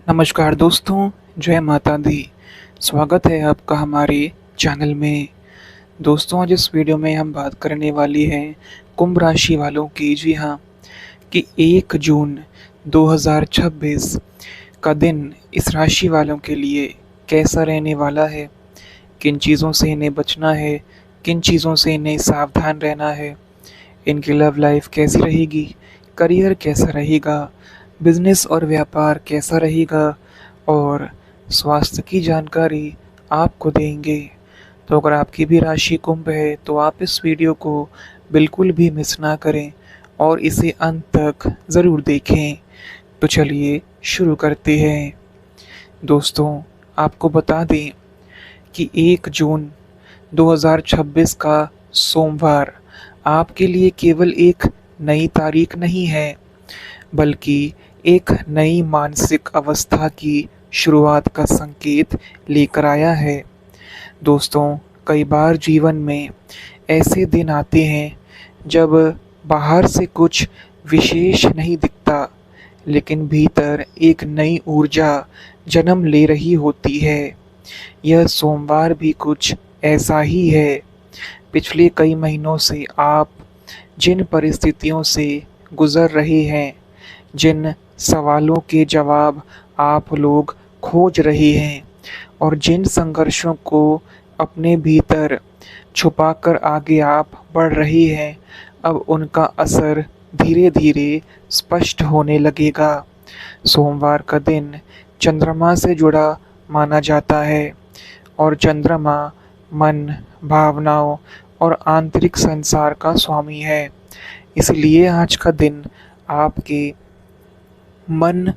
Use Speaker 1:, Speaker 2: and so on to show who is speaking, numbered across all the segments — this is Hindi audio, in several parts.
Speaker 1: नमस्कार दोस्तों, जय माता दी। स्वागत है आपका हमारे चैनल में। दोस्तों, आज इस वीडियो में हम बात करने वाली हैं कुंभ राशि वालों की। जी हाँ, कि 1 जून 2026 का दिन इस राशि वालों के लिए कैसा रहने वाला है, किन चीज़ों से इन्हें बचना है, किन चीज़ों से इन्हें सावधान रहना है, इनकी लव लाइफ कैसी रहेगी, करियर कैसा रहेगा, बिजनेस और व्यापार कैसा रहेगा और स्वास्थ्य की जानकारी आपको देंगे। तो अगर आपकी भी राशि कुंभ है तो आप इस वीडियो को बिल्कुल भी मिस ना करें और इसे अंत तक ज़रूर देखें। तो चलिए शुरू करते हैं। दोस्तों, आपको बता दें कि 1 जून 2026 का सोमवार आपके लिए केवल एक नई तारीख नहीं है, बल्कि एक नई मानसिक अवस्था की शुरुआत का संकेत लेकर आया है। दोस्तों, कई बार जीवन में ऐसे दिन आते हैं जब बाहर से कुछ विशेष नहीं दिखता, लेकिन भीतर एक नई ऊर्जा जन्म ले रही होती है। यह सोमवार भी कुछ ऐसा ही है। पिछले कई महीनों से आप जिन परिस्थितियों से गुजर रहे हैं, जिन सवालों के जवाब आप लोग खोज रहे हैं और जिन संघर्षों को अपने भीतर छुपाकर आगे आप बढ़ रहे हैं, अब उनका असर धीरे धीरे स्पष्ट होने लगेगा। सोमवार का दिन चंद्रमा से जुड़ा माना जाता है और चंद्रमा मन, भावनाओं और आंतरिक संसार का स्वामी है। इसलिए आज का दिन आपके मन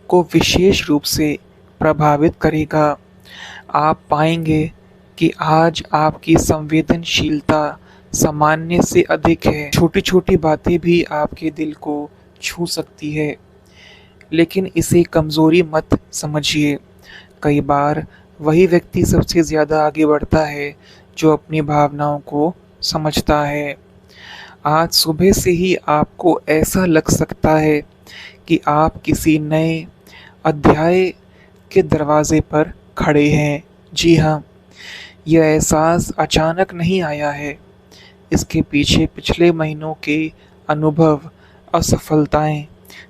Speaker 1: को विशेष रूप से प्रभावित करेगा। आप पाएंगे कि आज आपकी संवेदनशीलता सामान्य से अधिक है। छोटी छोटी बातें भी आपके दिल को छू सकती है, लेकिन इसे कमज़ोरी मत समझिए। कई बार वही व्यक्ति सबसे ज़्यादा आगे बढ़ता है जो अपनी भावनाओं को समझता है। आज सुबह से ही आपको ऐसा लग सकता है कि आप किसी नए अध्याय के दरवाजे पर खड़े हैं। जी हाँ, यह एहसास अचानक नहीं आया है। इसके पीछे पिछले महीनों के अनुभव, असफलताएं,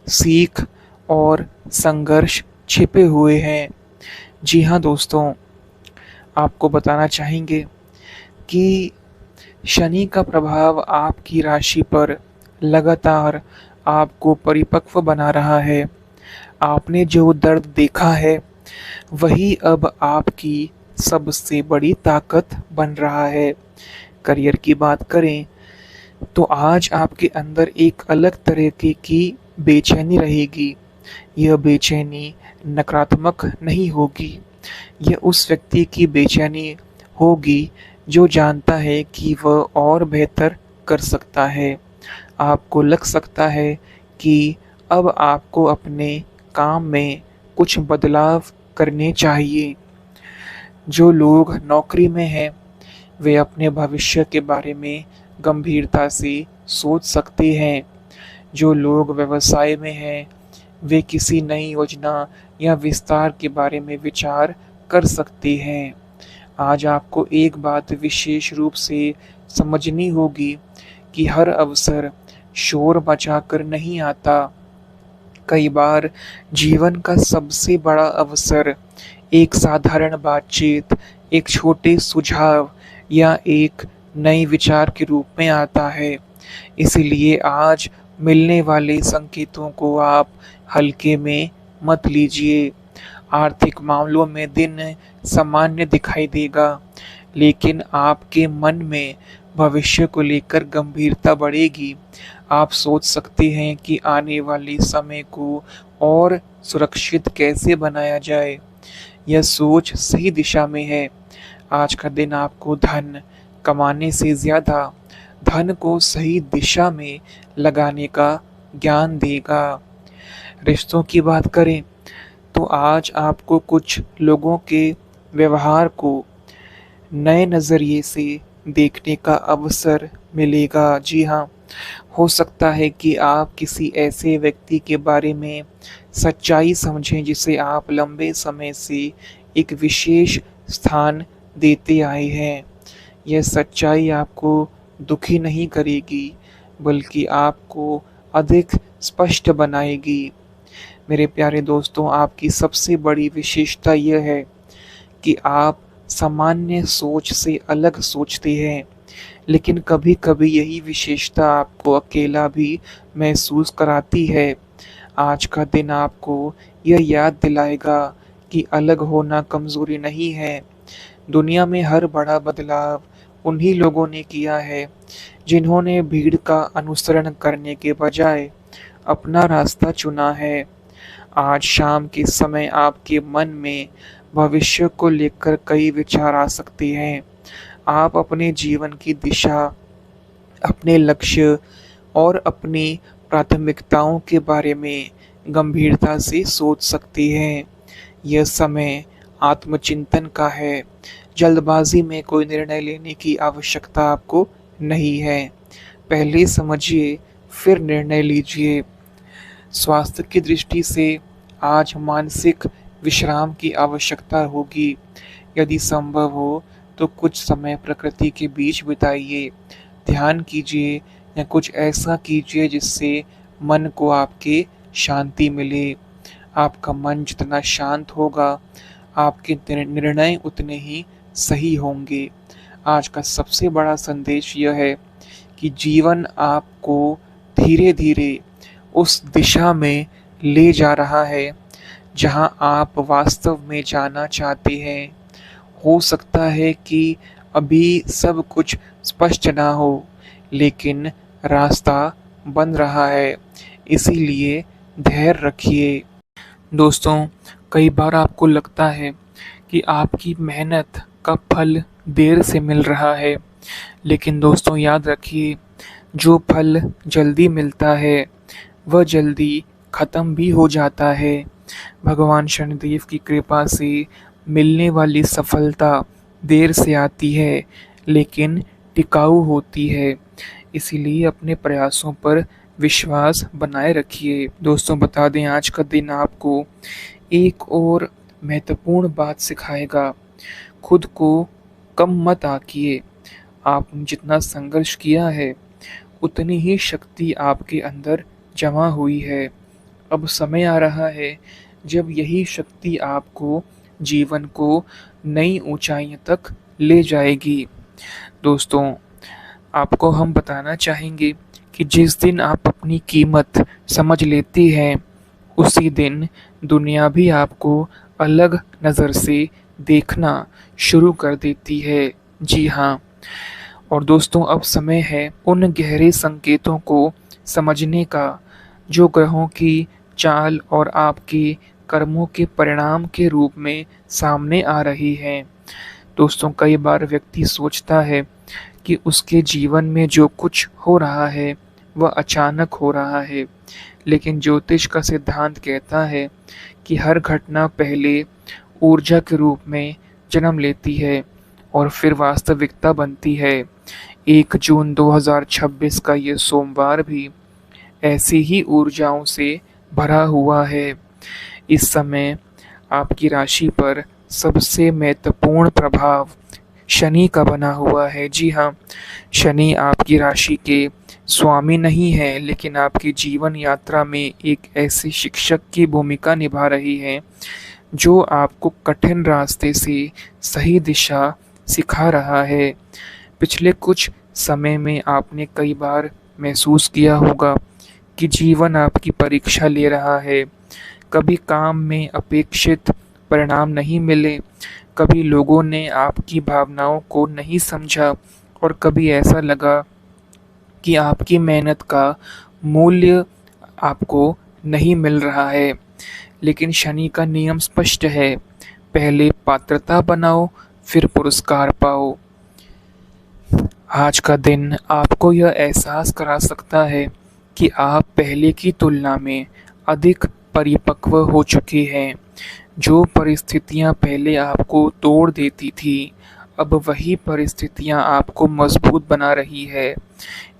Speaker 1: सीख और संघर्ष छिपे हुए हैं। जी हाँ दोस्तों, आपको बताना चाहेंगे कि शनि का प्रभाव आपकी राशि पर लगातार आपको परिपक्व बना रहा है। आपने जो दर्द देखा है, वही अब आपकी सबसे बड़ी ताकत बन रहा है। करियर की बात करें तो आज आपके अंदर एक अलग तरीके की बेचैनी रहेगी। यह बेचैनी नकारात्मक नहीं होगी, यह उस व्यक्ति की बेचैनी होगी जो जानता है कि वह और बेहतर कर सकता है। आपको लग सकता है कि अब आपको अपने काम में कुछ बदलाव करने चाहिए। जो लोग नौकरी में हैं, वे अपने भविष्य के बारे में गंभीरता से सोच सकते हैं। जो लोग व्यवसाय में हैं, वे किसी नई योजना या विस्तार के बारे में विचार कर सकते हैं। आज आपको एक बात विशेष रूप से समझनी होगी कि हर अवसर शोर मचाकर नहीं आता। कई बार जीवन का सबसे बड़ा अवसर एक साधारण बातचीत, एक छोटे सुझाव या एक नए विचार के रूप में आता है। इसलिए आज मिलने वाले संकेतों को आप हल्के में मत लीजिए। आर्थिक मामलों में दिन सामान्य दिखाई देगा, लेकिन आपके मन में भविष्य को लेकर गंभीरता बढ़ेगी। आप सोच सकते हैं कि आने वाले समय को और सुरक्षित कैसे बनाया जाए। यह सोच सही दिशा में है। आज का दिन आपको धन कमाने से ज़्यादा धन को सही दिशा में लगाने का ज्ञान देगा। रिश्तों की बात करें तो आज आपको कुछ लोगों के व्यवहार को नए नज़रिए से देखने का अवसर मिलेगा। जी हाँ, हो सकता है कि आप किसी ऐसे व्यक्ति के बारे में सच्चाई समझें जिसे आप लंबे समय से एक विशेष स्थान देते आए हैं। यह सच्चाई आपको दुखी नहीं करेगी, बल्कि आपको अधिक स्पष्ट बनाएगी। मेरे प्यारे दोस्तों, आपकी सबसे बड़ी विशेषता यह है कि आप सामान्य सोच से अलग सोचते हैं, लेकिन कभी-कभी यही विशेषता आपको अकेला भी महसूस कराती है। आज का दिन आपको यह याद दिलाएगा कि अलग होना कमज़ोरी नहीं है। दुनिया में हर बड़ा बदलाव उन्हीं लोगों ने किया है, जिन्होंने भीड़ का अनुसरण करने के बजाय अपना रास्ता चुना है। आज शाम के समय आपके मन में भविष्य को लेकर कई विचार आ सकते हैं। आप अपने जीवन की दिशा, अपने लक्ष्य और अपनी प्राथमिकताओं के बारे में गंभीरता से सोच सकते हैं। यह समय आत्मचिंतन का है। जल्दबाजी में कोई निर्णय लेने की आवश्यकता आपको नहीं है। पहले समझिए, फिर निर्णय लीजिए। स्वास्थ्य की दृष्टि से आज मानसिक विश्राम की आवश्यकता होगी। यदि संभव हो तो कुछ समय प्रकृति के बीच बिताइए, ध्यान कीजिए या कुछ ऐसा कीजिए जिससे मन को आपके शांति मिले। आपका मन जितना शांत होगा, आपके निर्णय उतने ही सही होंगे। आज का सबसे बड़ा संदेश यह है कि जीवन आपको धीरे-धीरे उस दिशा में ले जा रहा है जहां आप वास्तव में जाना चाहते हैं। हो सकता है कि अभी सब कुछ स्पष्ट ना हो, लेकिन रास्ता बन रहा है, इसीलिए धैर्य रखिए। दोस्तों, कई बार आपको लगता है कि आपकी मेहनत का फल देर से मिल रहा है, लेकिन दोस्तों याद रखिए, जो फल जल्दी मिलता है वह जल्दी खत्म भी हो जाता है। भगवान शनिदेव की कृपा से मिलने वाली सफलता देर से आती है, लेकिन टिकाऊ होती है। इसीलिए अपने प्रयासों पर विश्वास बनाए रखिए। दोस्तों, बता दें, आज का दिन आपको एक और महत्वपूर्ण बात सिखाएगा। खुद को कम मत आंकिए। आपने जितना संघर्ष किया है, उतनी ही शक्ति आपके अंदर जमा हुई है। अब समय आ रहा है जब यही शक्ति आपको जीवन को नई ऊंचाइयों तक ले जाएगी। दोस्तों, आपको हम बताना चाहेंगे कि जिस दिन आप अपनी कीमत समझ लेते हैं, उसी दिन दुनिया भी आपको अलग नज़र से देखना शुरू कर देती है। जी हाँ। और दोस्तों, अब समय है उन गहरे संकेतों को समझने का जो ग्रहों की चाल और आपके कर्मों के परिणाम के रूप में सामने आ रही हैं। दोस्तों, कई बार व्यक्ति सोचता है कि उसके जीवन में जो कुछ हो रहा है वह अचानक हो रहा है, लेकिन ज्योतिष का सिद्धांत कहता है कि हर घटना पहले ऊर्जा के रूप में जन्म लेती है और फिर वास्तविकता बनती है। 1 जून 2026 का ये सोमवार भी ऐसी ही ऊर्जाओं से भरा हुआ है। इस समय आपकी राशि पर सबसे महत्वपूर्ण प्रभाव शनि का बना हुआ है। जी हाँ, शनि आपकी राशि के स्वामी नहीं है, लेकिन आपकी जीवन यात्रा में एक ऐसे शिक्षक की भूमिका निभा रही है जो आपको कठिन रास्ते से सही दिशा सिखा रहा है। पिछले कुछ समय में आपने कई बार महसूस किया होगा कि जीवन आपकी परीक्षा ले रहा है। कभी काम में अपेक्षित परिणाम नहीं मिले, कभी लोगों ने आपकी भावनाओं को नहीं समझा और कभी ऐसा लगा कि आपकी मेहनत का मूल्य आपको नहीं मिल रहा है। लेकिन शनि का नियम स्पष्ट है, पहले पात्रता बनाओ, फिर पुरस्कार पाओ। आज का दिन आपको यह एहसास करा सकता है कि आप पहले की तुलना में अधिक परिपक्व हो चुके हैं। जो परिस्थितियां पहले आपको तोड़ देती थी, अब वही परिस्थितियां आपको मजबूत बना रही है।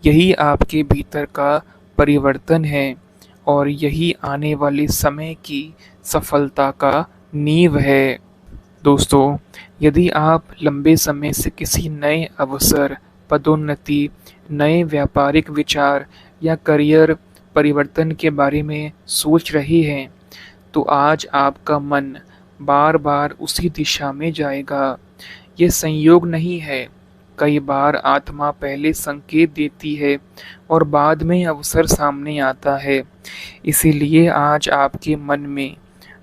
Speaker 1: यही आपके भीतर का परिवर्तन है। और यही आने वाले समय की सफलता का नींव है। दोस्तों, यदि आप लंबे समय से किसी नए अवसर, पदोन्नति, नए व्यापारिक विचार या करियर परिवर्तन के बारे में सोच रहे हैं, तो आज आपका मन बार-बार उसी दिशा में जाएगा। ये संयोग नहीं है। कई बार आत्मा पहले संकेत देती है और बाद में अवसर सामने आता है। इसीलिए आज आपके मन में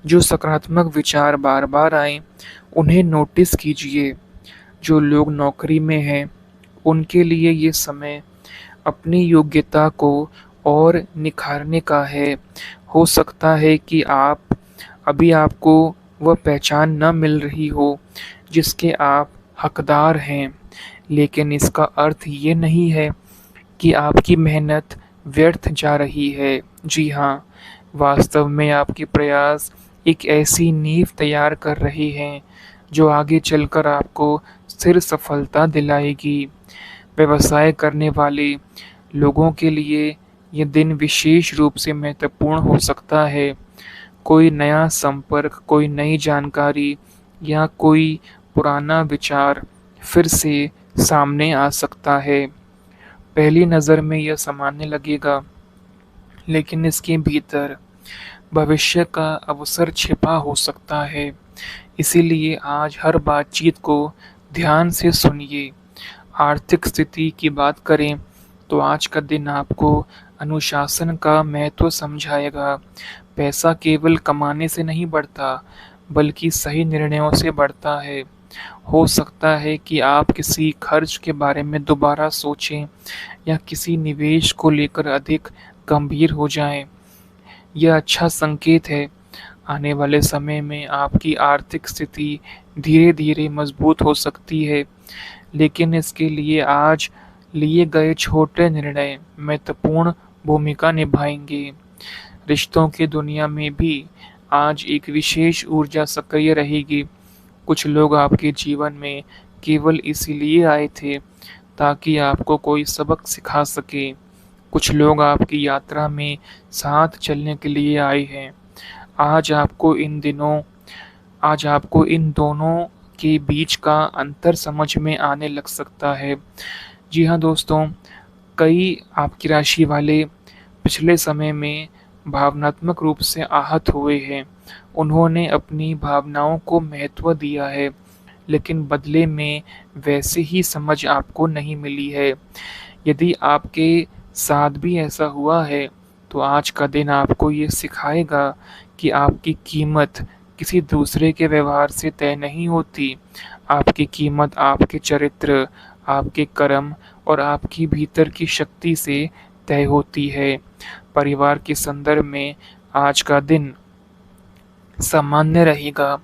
Speaker 1: जो सकारात्मक विचार बार-बार आए, उन्हें नोटिस कीजिए। जो लोग नौकरी में हैं, उनके लिए ये समय अपनी योग्यता को और निखारने का है। हो सकता है कि अभी आपको वह पहचान न मिल रही हो जिसके आप हकदार हैं, लेकिन इसका अर्थ ये नहीं है कि आपकी मेहनत व्यर्थ जा रही है। जी हाँ, वास्तव में आपके प्रयास एक ऐसी नींव तैयार कर रहे हैं जो आगे चलकर आपको स्थिर सफलता दिलाएगी। व्यवसाय करने वाले लोगों के लिए ये दिन विशेष रूप से महत्वपूर्ण हो सकता है। कोई नया संपर्क, कोई नई जानकारी या कोई पुराना विचार फिर से सामने आ सकता है। पहली नज़र में यह सामान्य लगेगा, लेकिन इसके भीतर भविष्य का अवसर छिपा हो सकता है। इसीलिए आज हर बातचीत को ध्यान से सुनिए। आर्थिक स्थिति की बात करें तो आज का दिन आपको अनुशासन का महत्व समझाएगा। पैसा केवल कमाने से नहीं बढ़ता, बल्कि सही निर्णयों से बढ़ता है। हो सकता है कि आप किसी खर्च के बारे में दोबारा सोचें या किसी निवेश को लेकर अधिक गंभीर हो जाएं। यह अच्छा संकेत है। आने वाले समय में आपकी आर्थिक स्थिति धीरे-धीरे मजबूत हो सकती है, लेकिन इसके लिए आज लिए गए छोटे निर्णय महत्वपूर्ण भूमिका निभाएंगे। रिश्तों की दुनिया में भी आज एक विशेष ऊर्जा सक्रिय रहेगी। कुछ लोग आपके जीवन में केवल इसीलिए आए थे ताकि आपको कोई सबक सिखा सके। कुछ लोग आपकी यात्रा में साथ चलने के लिए आए हैं। आज आपको इन दोनों के बीच का अंतर समझ में आने लग सकता है। जी हाँ दोस्तों, कई आपकी राशि वाले पिछले समय में भावनात्मक रूप से आहत हुए हैं। उन्होंने अपनी भावनाओं को महत्व दिया है, लेकिन बदले में वैसे ही समझ आपको नहीं मिली है। यदि आपके साथ भी ऐसा हुआ है, तो आज का दिन आपको ये सिखाएगा कि आपकी कीमत किसी दूसरे के व्यवहार से तय नहीं होती। आपकी कीमत आपके चरित्र, आपके कर्म और आपकी भीतर की शक्ति से तय होती है। परिवार के संदर्भ में आज का दिन सामान्य रहेगा,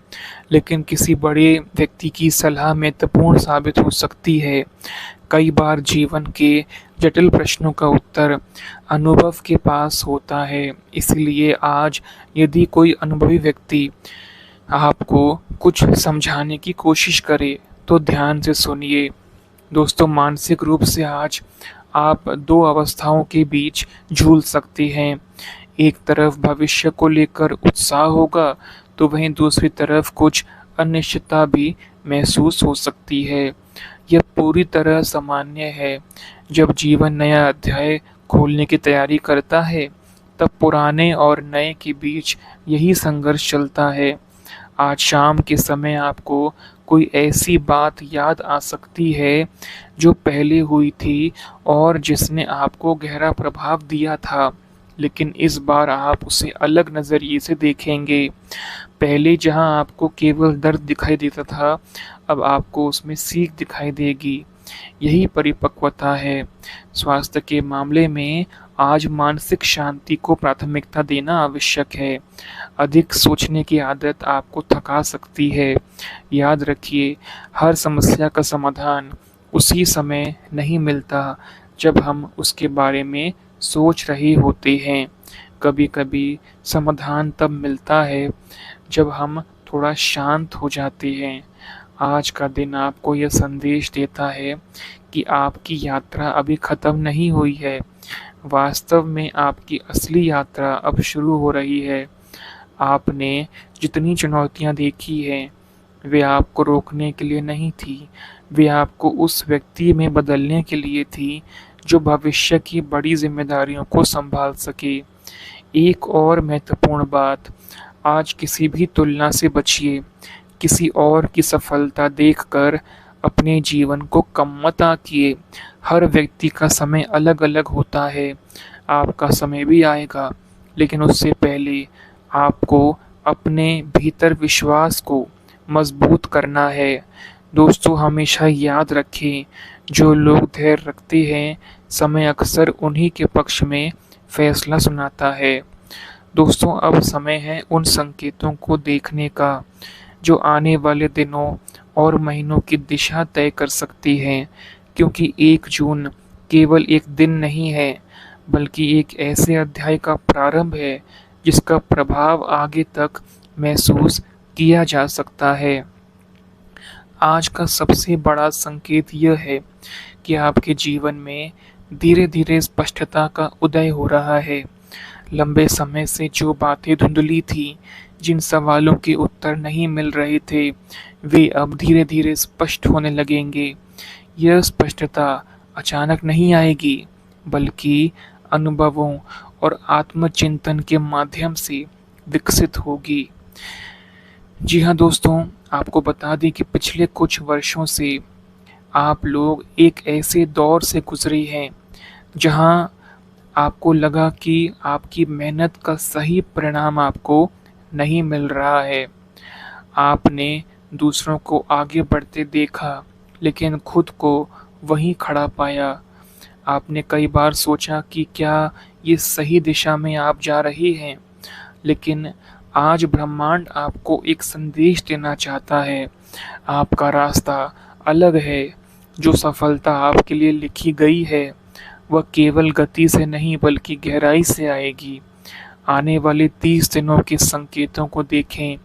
Speaker 1: लेकिन किसी बड़े व्यक्ति की सलाह महत्वपूर्ण साबित हो सकती है। कई बार जीवन के जटिल प्रश्नों का उत्तर अनुभव के पास होता है। इसलिए आज यदि कोई अनुभवी व्यक्ति आपको कुछ समझाने की कोशिश करे, तो ध्यान से सुनिए। दोस्तों, मानसिक रूप से आज आप दो अवस्थाओं के बीच झूल सकते हैं। एक तरफ भविष्य को लेकर उत्साह होगा, तो वहीं दूसरी तरफ कुछ अनिश्चितता भी महसूस हो सकती है। यह पूरी तरह सामान्य है। जब जीवन नया अध्याय खोलने की तैयारी करता है, तब पुराने और नए के बीच यही संघर्ष चलता है। आज शाम के समय आपको कोई ऐसी बात याद आ सकती है जो पहले हुई थी और जिसने आपको गहरा प्रभाव दिया था, लेकिन इस बार आप उसे अलग नज़रिए से देखेंगे। पहले जहां आपको केवल दर्द दिखाई देता था, अब आपको उसमें सीख दिखाई देगी। यही परिपक्वता है। स्वास्थ्य के मामले में आज मानसिक शांति को प्राथमिकता देना आवश्यक है। अधिक सोचने की आदत आपको थका सकती है। याद रखिए, हर समस्या का समाधान उसी समय नहीं मिलता जब हम उसके बारे में सोच रहे होते हैं। कभी-कभी समाधान तब मिलता है जब हम थोड़ा शांत हो जाते हैं। आज का दिन आपको यह संदेश देता है कि आपकी यात्रा अभी खत्म नहीं हुई है, वास्तव में आपकी असली यात्रा अब शुरू हो रही है। आपने जितनी चुनौतियाँ देखी हैं, वे आपको रोकने के लिए नहीं थी, वे आपको उस व्यक्ति में बदलने के लिए थी, जो भविष्य की बड़ी ज़िम्मेदारियों को सँभाल सके। एक और महत्वपूर्ण बात, आज किसी भी तुलना से बचिए। किसी और की सफलता देखकर अपने जीवन को कम मत आंकिए। हर व्यक्ति का समय अलग-अलग होता है। आपका समय भी आएगा, लेकिन उससे पहले आपको अपने भीतर विश्वास को मजबूत करना है। दोस्तों, हमेशा याद रखें, जो लोग धैर्य रखते हैं, समय अक्सर उन्हीं के पक्ष में फैसला सुनाता है। दोस्तों, अब समय है उन संकेतों को देखने का जो आने वाले दिनों और महीनों की दिशा तय कर सकती हैं, क्योंकि 1 जून केवल एक दिन नहीं है, बल्कि एक ऐसे अध्याय का प्रारंभ है जिसका प्रभाव आगे तक महसूस किया जा सकता है। आज का सबसे बड़ा संकेत यह है कि आपके जीवन में धीरे-धीरे स्पष्टता का उदय हो रहा है। लंबे समय से जो बातें धुंधली थी, जिन सवालों के उत्तर नहीं मिल रहे थे, वे अब धीरे-धीरे स्पष्ट होने लगेंगे। यह स्पष्टता अचानक नहीं आएगी, बल्कि अनुभवों और आत्मचिंतन के माध्यम से विकसित होगी। जी हाँ दोस्तों, आपको बता दें कि पिछले कुछ वर्षों से आप लोग एक ऐसे दौर से गुजरे हैं, जहाँ आपको लगा कि आपकी मेहनत का सही परिणाम आपको नहीं मिल रहा है। आपने दूसरों को आगे बढ़ते देखा, लेकिन खुद को वहीं खड़ा पाया। आपने कई बार सोचा कि क्या ये सही दिशा में आप जा रहे हैं, लेकिन आज ब्रह्मांड आपको एक संदेश देना चाहता है। आपका रास्ता अलग है। जो सफलता आपके लिए लिखी गई है, वह केवल गति से नहीं बल्कि गहराई से आएगी। आने वाले 30 दिनों के संकेतों को देखें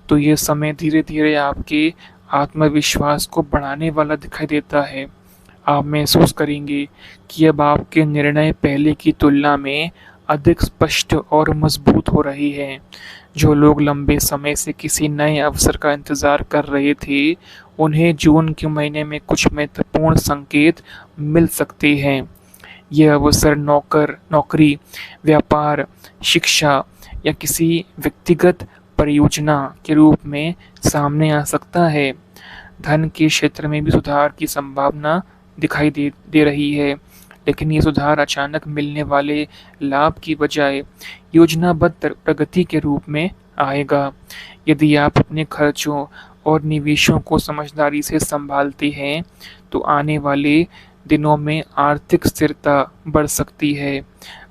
Speaker 1: तो ये समय धीरे-धीरे आपके आत्मविश्वास को बढ़ाने वाला दिखाई देता है। आप महसूस करेंगे कि अब आपके निर्णय पहले की तुलना में अधिक स्पष्ट और मजबूत हो रहे हैं। जो लोग लंबे समय से किसी नए अवसर का इंतज़ार कर रहे थे, उन्हें जून के महीने में कुछ महत्वपूर्ण संकेत मिल सकते हैं। ये अवसर नौकरी, व्यापार, शिक्षा या किसी व्यक्तिगत परियोजना के रूप में सामने आ सकता है। धन के क्षेत्र में भी सुधार की संभावना दिखाई दे रही है, लेकिन ये सुधार अचानक मिलने वाले लाभ की बजाय योजनाबद्ध प्रगति के रूप में आएगा। यदि आप अपने खर्चों और निवेशों को समझदारी से संभालते हैं, तो आने वाले दिनों में आर्थिक स्थिरता बढ़ सकती है।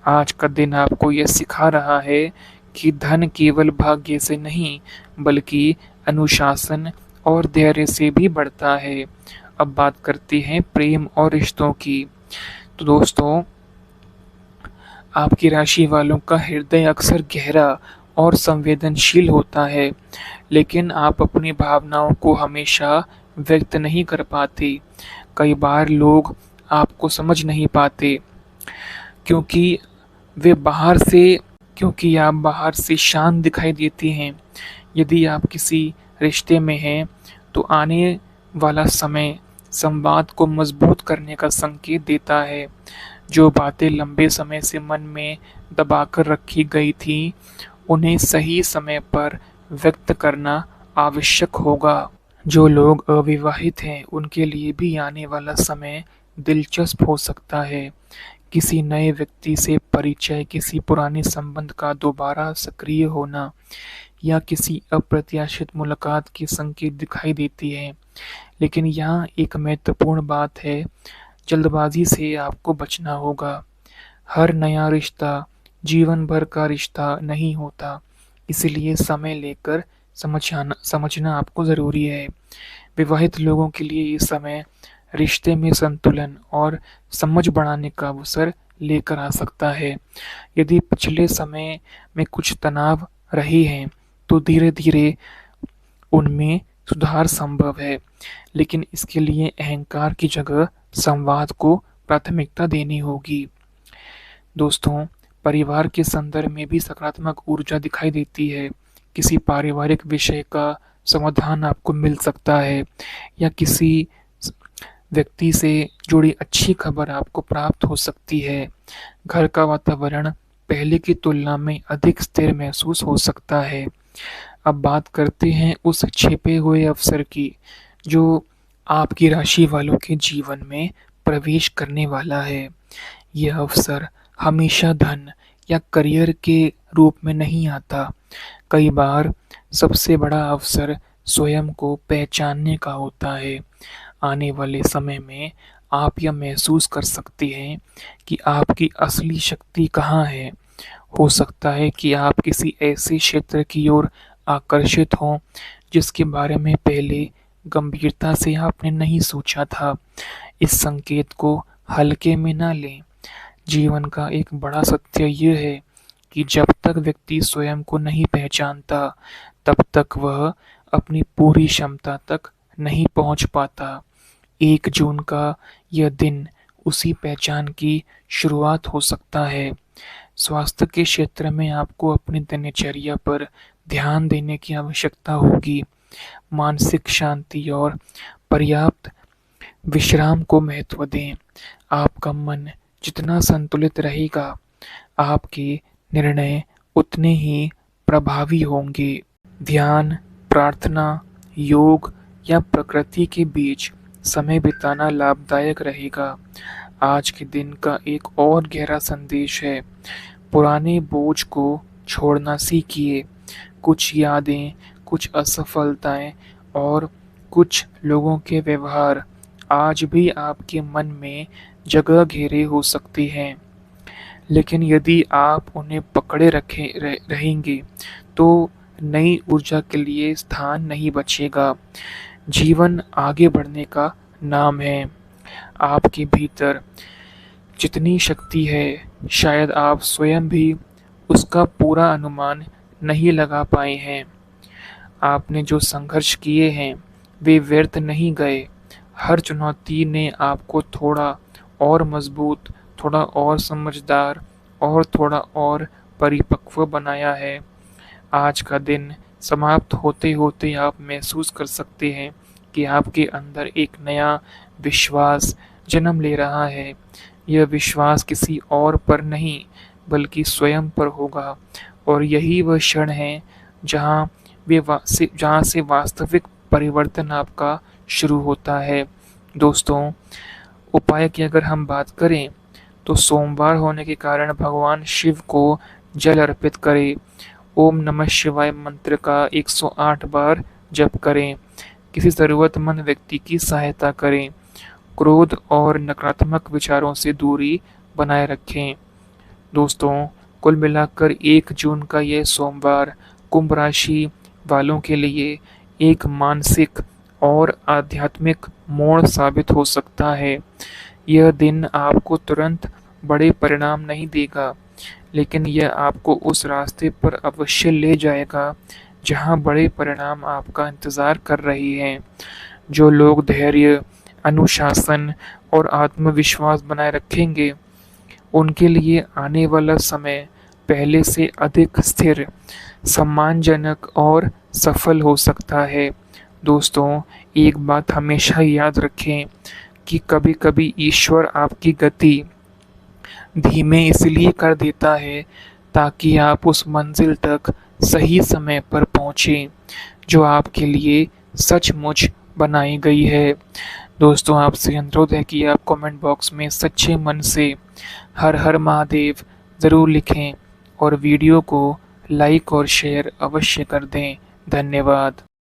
Speaker 1: आज का दिन आपको यह सिखा रहा है कि धन केवल भाग्य से नहीं, बल्कि अनुशासन और धैर्य से भी बढ़ता है। अब बात करते हैं प्रेम और रिश्तों की। तो दोस्तों, आपकी राशि वालों का हृदय अक्सर गहरा और संवेदनशील होता है, लेकिन आप अपनी भावनाओं को हमेशा व्यक्त नहीं कर पाते। कई बार लोग आपको समझ नहीं पाते, क्योंकि वे क्योंकि आप बाहर से शांत दिखाई देती हैं। यदि आप किसी रिश्ते में हैं, तो आने वाला समय संवाद को मजबूत करने का संकेत देता है। जो बातें लंबे समय से मन में दबाकर रखी गई थी, उन्हें सही समय पर व्यक्त करना आवश्यक होगा। जो लोग अविवाहित हैं, उनके लिए भी आने वाला समय दिलचस्प हो सकता है। किसी नए व्यक्ति से परिचय, किसी पुराने संबंध का दोबारा सक्रिय होना या किसी अप्रत्याशित मुलाकात के संकेत दिखाई देती है। लेकिन यहाँ एक महत्वपूर्ण बात है, जल्दबाजी से आपको बचना होगा। हर नया रिश्ता जीवन भर का रिश्ता नहीं होता, इसलिए समय लेकर समझना आपको ज़रूरी है। विवाहित लोगों के लिए ये समय रिश्ते में संतुलन और समझ बढ़ाने का अवसर लेकर आ सकता है। यदि पिछले समय में कुछ तनाव रहे हैं, तो धीरे-धीरे उनमें सुधार संभव है, लेकिन इसके लिए अहंकार की जगह संवाद को प्राथमिकता देनी होगी। दोस्तों, परिवार के संदर्भ में भी सकारात्मक ऊर्जा दिखाई देती है। किसी पारिवारिक विषय का समाधान आपको मिल सकता है या किसी व्यक्ति से जुड़ी अच्छी खबर आपको प्राप्त हो सकती है। घर का वातावरण पहले की तुलना में अधिक स्थिर महसूस हो सकता है। अब बात करते हैं उस छिपे हुए अवसर की जो आपकी राशि वालों के जीवन में प्रवेश करने वाला है। यह अवसर हमेशा धन या करियर के रूप में नहीं आता। कई बार सबसे बड़ा अवसर स्वयं को पहचानने का होता है। आने वाले समय में आप यह महसूस कर सकते हैं कि आपकी असली शक्ति कहाँ है। हो सकता है कि आप किसी ऐसे क्षेत्र की ओर आकर्षित हों जिसके बारे में पहले गंभीरता से आपने नहीं सोचा था। इस संकेत को हल्के में ना लें। जीवन का एक बड़ा सत्य यह है कि जब तक व्यक्ति स्वयं को नहीं पहचानता, तब तक वह अपनी पूरी क्षमता तक नहीं पहुंच पाता। 1 जून का यह दिन उसी पहचान की शुरुआत हो सकता है। स्वास्थ्य के क्षेत्र में आपको अपनी दिनचर्या पर ध्यान देने की आवश्यकता होगी। मानसिक शांति और पर्याप्त विश्राम को महत्व दें। आपका मन जितना संतुलित रहेगा, आपके निर्णय उतने ही प्रभावी होंगे। ध्यान, प्रार्थना, योग या प्रकृति के बीच समय बिताना लाभदायक रहेगा। आज के दिन का एक और गहरा संदेश है। पुराने बोझ को छोड़ना सीखिए। कुछ यादें, कुछ असफलताएं और कुछ लोगों के व्यवहार आज भी आपके मन में जगह घेरे हो सकते हैं, लेकिन यदि आप उन्हें पकड़े रहेंगे तो नई ऊर्जा के लिए स्थान नहीं बचेगा। जीवन आगे बढ़ने का नाम है। आपके भीतर जितनी शक्ति है, शायद आप स्वयं भी उसका पूरा अनुमान नहीं लगा पाए हैं। आपने जो संघर्ष किए हैं वे व्यर्थ नहीं गए। हर चुनौती ने आपको थोड़ा और मजबूत, थोड़ा और समझदार और थोड़ा और परिपक्व बनाया है। आज का दिन समाप्त होते होते आप महसूस कर सकते हैं कि आपके अंदर एक नया विश्वास जन्म ले रहा है। यह विश्वास किसी और पर नहीं बल्कि स्वयं पर होगा, और यही वह क्षण है जहाँ से वास्तविक परिवर्तन आपका शुरू होता है। दोस्तों, उपाय की अगर हम बात करें तो सोमवार होने के कारण भगवान शिव को जल अर्पित करें। ओम नमः शिवाय मंत्र का 108 बार जप करें। किसी ज़रूरतमंद व्यक्ति की सहायता करें। क्रोध और नकारात्मक विचारों से दूरी बनाए रखें। दोस्तों, कुल मिलाकर 1 जून का यह सोमवार कुंभ राशि वालों के लिए एक मानसिक और आध्यात्मिक मोड़ साबित हो सकता है। यह दिन आपको तुरंत बड़े परिणाम नहीं देगा, लेकिन यह आपको उस रास्ते पर अवश्य ले जाएगा जहां बड़े परिणाम आपका इंतज़ार कर रहे हैं। जो लोग धैर्य, अनुशासन और आत्मविश्वास बनाए रखेंगे, उनके लिए आने वाला समय पहले से अधिक स्थिर, सम्मानजनक और सफल हो सकता है। दोस्तों, एक बात हमेशा याद रखें कि कभी-कभी ईश्वर आपकी गति धीमे इसलिए कर देता है ताकि आप उस मंजिल तक सही समय पर पहुँचें जो आपके लिए सचमुच बनाई गई है। दोस्तों, आपसे अनुरोध है कि आप कमेंट बॉक्स में सच्चे मन से हर हर महादेव ज़रूर लिखें और वीडियो को लाइक और शेयर अवश्य कर दें। धन्यवाद।